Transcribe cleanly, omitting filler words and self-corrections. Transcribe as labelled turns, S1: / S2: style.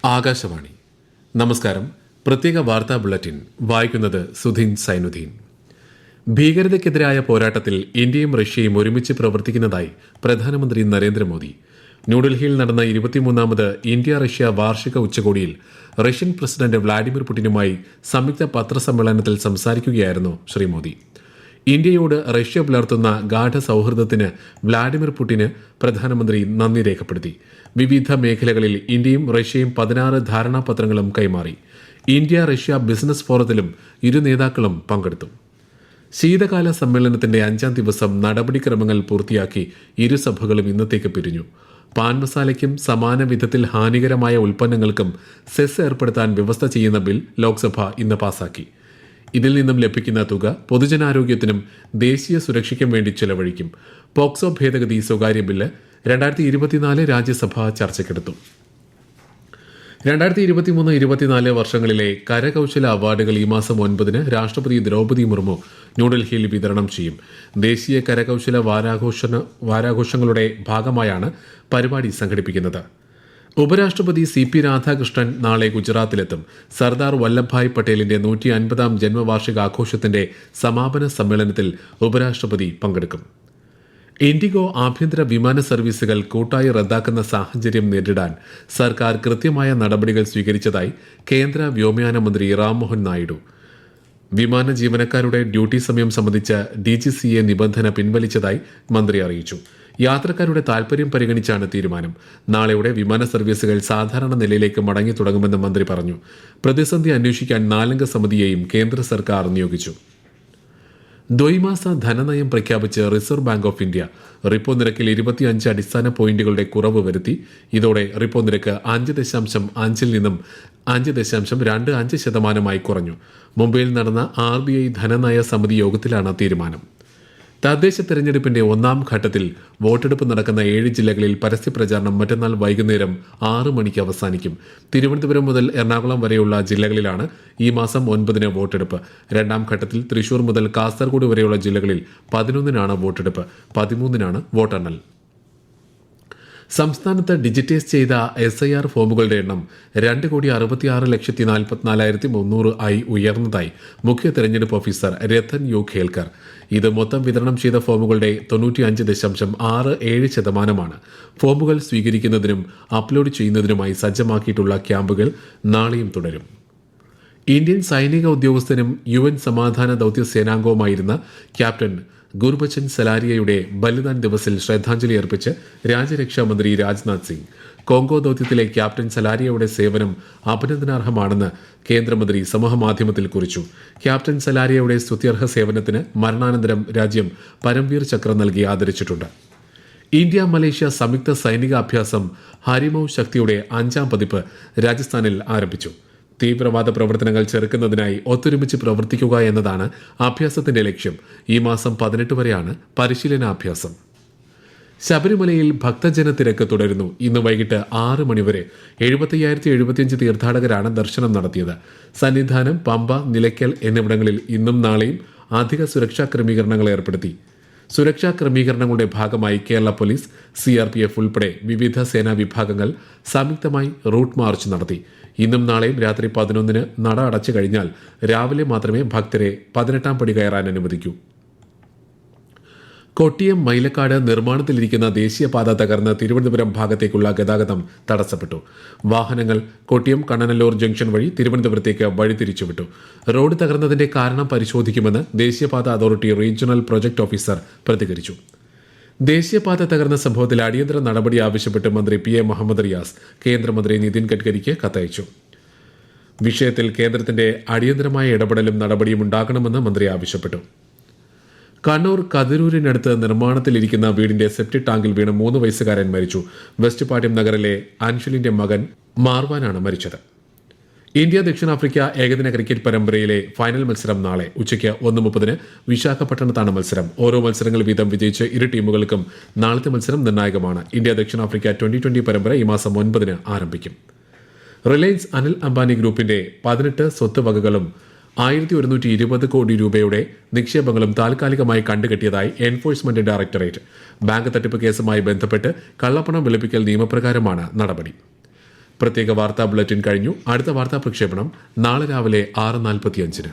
S1: ആകാശവാണി. നമസ്കാരം. പ്രത്യേക വാർത്താ ബുള്ളറ്റിൻ വായിക്കുന്നത് സുധീൻ സൈനുദ്ദീൻ. ഭീകരതയ്ക്കെതിരായ പോരാട്ടത്തിൽ ഇന്ത്യയും റഷ്യയും ഒരുമിച്ച് പ്രവർത്തിക്കുന്നതായി പ്രധാനമന്ത്രി നരേന്ദ്രമോദി. ന്യൂഡൽഹിയിൽ നടന്ന 23ാമത് ഇന്ത്യ റഷ്യ വാർഷിക ഉച്ചകോടിയിൽ റഷ്യൻ പ്രസിഡന്റ് വ്ളാഡിമിർ പുടിനുമായി സംയുക്ത പത്രസമ്മേളനത്തിൽ സംസാരിക്കുകയായിരുന്നു ശ്രീ മോദി. ഇന്ത്യയോട് റഷ്യ പുലർത്തുന്ന ഗാഢ സൌഹൃദത്തിന് വ്ളാഡിമിർ പുടിന് പ്രധാനമന്ത്രി നന്ദി രേഖപ്പെടുത്തി. വിവിധ മേഖലകളിൽ ഇന്ത്യയും റഷ്യയും 16 ധാരണാപത്രങ്ങളും കൈമാറി. ഇന്ത്യ റഷ്യ ബിസിനസ് ഫോറത്തിലും ഇരു നേതാക്കളും പങ്കെടുത്തു. ശീതകാല സമ്മേളനത്തിന്റെ 5ാം ദിവസം നടപടിക്രമങ്ങൾ പൂർത്തിയാക്കി ഇരുസഭകളും ഇന്നത്തേക്ക് പിരിഞ്ഞു. പാൻ മസാലയ്ക്കും സമാന വിധത്തിൽ ഹാനികരമായ ഉൽപ്പന്നങ്ങൾക്കും സെസ് ഏർപ്പെടുത്താൻ വ്യവസ്ഥ ചെയ്യുന്ന ബിൽ ലോക്സഭ ഇന്ന് പാസാക്കി. ഇതിൽ നിന്നും ലഭിക്കുന്ന തുക പൊതുജനാരോഗ്യത്തിനും ദേശീയ സുരക്ഷയ്ക്കും വേണ്ടി ചെലവഴിക്കും. പോക്സോ ഭേദഗതി സ്വകാര്യ ബില്ല് 2024 രാജ്യസഭ ചർച്ചയ്ക്കെടുത്തു. 2023-24 വർഷങ്ങളിലെ കരകൌശല അവാർഡുകൾ ഈ മാസം 9 രാഷ്ട്രപതി ദ്രൗപദി മുർമു ന്യൂഡൽഹിയിൽ വിതരണം ചെയ്യും. ദേശീയ കരകൌശല വാരാഘോഷങ്ങളുടെ ഭാഗമായാണ് പരിപാടി സംഘടിപ്പിക്കുന്നത്. ഉപരാഷ്ട്രപതി CP രാധാകൃഷ്ണൻ നാളെ ഗുജറാത്തിലെത്തും. സർദാർ വല്ലഭായ് പട്ടേലിന്റെ 150ാം ജന്മവാർഷികാഘോഷത്തിന്റെ സമാപന സമ്മേളനത്തിൽ ഉപരാഷ്ട്രപതി പങ്കെടുക്കും. ഇൻഡിഗോ ആഭ്യന്തര വിമാന സർവീസുകൾ കൂട്ടായി റദ്ദാക്കുന്ന സാഹചര്യം നേരിടാൻ സർക്കാർ കൃത്യമായ നടപടികൾ സ്വീകരിച്ചതായി കേന്ദ്ര വ്യോമയാന മന്ത്രി റാംമോഹൻ നായിഡു. വിമാന ജീവനക്കാരുടെ ഡ്യൂട്ടി സമയം സംബന്ധിച്ച DGCA നിബന്ധന പിൻവലിച്ചതായി മന്ത്രി അറിയിച്ചു. യാത്രക്കാരുടെ താൽപര്യം പരിഗണിച്ചാണ് തീരുമാനം. നാളെയോടെ വിമാന സർവീസുകൾ സാധാരണ നിലയിലേക്ക് മടങ്ങി തുടങ്ങുമെന്ന് മന്ത്രി പറഞ്ഞു. പ്രതിസന്ധി അന്വേഷിക്കാൻ 4-അംഗ സമിതിയെയും കേന്ദ്ര സർക്കാർ നിയോഗിച്ചു. ദ്വൈമാസ ധനനയം പ്രഖ്യാപിച്ച് reserve bank of India repo നിരക്കിൽ 25 അടിസ്ഥാന പോയിന്റുകളുടെ കുറവ് വരുത്തി. ഇതോടെ റിപ്പോ നിരക്ക് 5.5 നിന്നും 5.25% കുറഞ്ഞു. മുംബൈയിൽ നടന്ന RBI ധനനയ സമിതി യോഗത്തിലാണ് തീരുമാനം. തദ്ദേശ തെരഞ്ഞെടുപ്പിന്റെ 1ാം ഘട്ടത്തിൽ വോട്ടെടുപ്പ് നടക്കുന്ന 7 ജില്ലകളിൽ പരസ്യപ്രചാരണം മറ്റന്നാൾ വൈകുന്നേരം 6 മണിക്ക് അവസാനിക്കും. തിരുവനന്തപുരം മുതൽ എറണാകുളം വരെയുള്ള ജില്ലകളിലാണ് ഈ മാസം 9 വോട്ടെടുപ്പ്. 2ാം ഘട്ടത്തിൽ തൃശൂർ മുതൽ കാസർഗോഡ് വരെയുള്ള ജില്ലകളിൽ 11 വോട്ടെടുപ്പ്, 13 വോട്ടെണ്ണൽ. സംസ്ഥാനത്ത് ഡിജിറ്റൈസ് ചെയ്ത SIR ഫോമുകളുടെ എണ്ണം 2,66,44,300 ആയി ഉയർന്നതായി മുഖ്യ തെരഞ്ഞെടുപ്പ് ഓഫീസർ രത്തൻ യു ഖേൽക്കർ. ഇത് മൊത്തം വിതരണം ചെയ്ത ഫോമുകളുടെ 95.67%. ഫോമുകൾ സ്വീകരിക്കുന്നതിനും അപ്ലോഡ് ചെയ്യുന്നതിനുമായി സജ്ജമാക്കിയിട്ടുള്ള ക്യാമ്പുകൾ നാളെയും തുടരും. ഇന്ത്യൻ സൈനിക ഉദ്യോഗസ്ഥനും UN സമാധാന ദൌത്യ സേനാംഗവുമായിരുന്ന ക്യാപ്റ്റൻ ഗുർബച്ചൻ സലാരിയയുടെ ബലിദാൻ ദിവസിൽ ശ്രദ്ധാഞ്ജലി അർപ്പിച്ച് രാജ്യരക്ഷാ മന്ത്രി രാജ്നാഥ് സിംഗ്. കോങ്കോ ദൌത്യത്തിലെ ക്യാപ്റ്റൻ സലാരിയയുടെ സേവനം അഭിനന്ദനാർഹമാണെന്ന് കേന്ദ്രമന്ത്രി സമൂഹമാധ്യമത്തിൽ കുറിച്ചു. ക്യാപ്റ്റൻ സലാരിയയുടെ സ്തുത്യർഹ സേവനത്തിന് മരണാനന്തരം രാജ്യം പരംവീർ ചക്ര നൽകി ആദരിച്ചിട്ടുണ്ട്. ഇന്ത്യ മലേഷ്യ സംയുക്ത സൈനിക അഭ്യാസം ഹരിമൌ ശക്തിയുടെ 5ാം പതിപ്പ് രാജസ്ഥാനിൽ ആരംഭിച്ചു. തീവ്രവാദ പ്രവർത്തനങ്ങൾ ചെറുക്കുന്നതിനായി ഒത്തൊരുമിച്ച് പ്രവർത്തിക്കുക എന്നതാണ് അഭ്യാസത്തിന്റെ ലക്ഷ്യം. ഈ മാസം 18 വരെയാണ് പരിശീലനാഭ്യാസം. ശബരിമലയിൽ ഭക്തജന തിരക്ക് തുടരുന്നു. ഇന്ന് വൈകിട്ട് 6 മണിവരെ 75,075 തീർത്ഥാടകരാണ് ദർശനം നടത്തിയത്. സന്നിധാനം, പമ്പ, നിലയ്ക്കൽ എന്നിവിടങ്ങളിൽ ഇന്നും നാളെയും അധിക സുരക്ഷാ ക്രമീകരണങ്ങൾ ഏർപ്പെടുത്തി. സുരക്ഷാ ക്രമീകരണങ്ങളുടെ ഭാഗമായി കേരള പോലീസ്, CRPF ഉൾപ്പെടെ വിവിധ സേനാ വിഭാഗങ്ങൾ സംയുക്തമായി റൂട്ട് മാർച്ച് നടത്തി. ഇന്നും നാളെയും രാത്രി 11 നട അടച്ചു കഴിഞ്ഞാൽ രാവിലെ മാത്രമേ ഭക്തരെ 18ാം പടി കയറാൻ അനുവദിക്കൂ. കൊട്ടിയം മൈലക്കാട് നിർമ്മാണത്തിലിരിക്കുന്ന ദേശീയപാത തകർന്ന് തിരുവനന്തപുരം ഭാഗത്തേക്കുള്ള ഗതാഗതം തടസ്സപ്പെട്ടു. വാഹനങ്ങൾ കൊട്ടിയം കണ്ണനല്ലൂർ ജംഗ്ഷൻ വഴി തിരുവനന്തപുരത്തേക്ക് വഴിതിരിച്ചുവിട്ടു. റോഡ് തകർന്നതിന്റെ കാരണം പരിശോധിക്കുമെന്ന് ദേശീയപാത അതോറിറ്റി റീജിയണൽ പ്രൊജക്ട് ഓഫീസർ പ്രതികരിച്ചു. ദേശീയപാത തകർന്ന സംഭവത്തിൽ അടിയന്തര നടപടി ആവശ്യപ്പെട്ട് മന്ത്രി PA മുഹമ്മദ് റിയാസ് കേന്ദ്രമന്ത്രി നിതിൻ ഗഡ്കരിക്ക് കത്തയച്ചു. വിഷയത്തിൽ കേന്ദ്രത്തിന്റെ അടിയന്തരമായ ഇടപെടലും നടപടിയും ഉണ്ടാകണമെന്ന് മന്ത്രി ആവശ്യപ്പെട്ടു. കണ്ണൂർ കതിരൂരിനടുത്ത് നിർമ്മാണത്തിലിരിക്കുന്ന വീടിന്റെ സെപ്റ്റിക് ടാങ്കിൽ വീണ് 3 വയസ്സുകാരൻ മരിച്ചു. വെസ്റ്റ് പാട്യം നഗറിലെ അൻഷലിന്റെ മകൻ മാർവാനാണ് മരിച്ചത്. ഇന്ത്യ ദക്ഷിണാഫ്രിക്ക ഏകദിന ക്രിക്കറ്റ് പരമ്പരയിലെ ഫൈനൽ മത്സരം നാളെ ഉച്ചയ്ക്ക് 1:30 വിശാഖപട്ടണത്താണ് മത്സരം. ഓരോ മത്സരങ്ങൾ വീതം വിജയിച്ച് ഇരു ടീമുകൾക്കും നാളത്തെ മത്സരം നിർണായകമാണ്. ഇന്ത്യ ദക്ഷിണാഫ്രിക്ക 2020 പരമ്പര ഈ മാസം 9 ആരംഭിക്കും. റിലയൻസ് അനിൽ അംബാനി ഗ്രൂപ്പിന്റെ 18 സ്വത്ത് വകകളും 1,120 കോടി രൂപയുടെ നിക്ഷേപങ്ങളും താൽക്കാലികമായി കണ്ടുകെട്ടിയതായി എൻഫോഴ്സ്മെന്റ് ഡയറക്ടറേറ്റ്. ബാങ്ക് തട്ടിപ്പ് കേസുമായി ബന്ധപ്പെട്ട് കള്ളപ്പണം വെളുപ്പിക്കൽ നിയമപ്രകാരമാണ് നടപടി. പ്രത്യേക വാർത്താ ബുള്ളറ്റിൻ കഴിഞ്ഞു. അടുത്ത വാർത്താ പ്രക്ഷേപണം നാളെ രാവിലെ 6:45.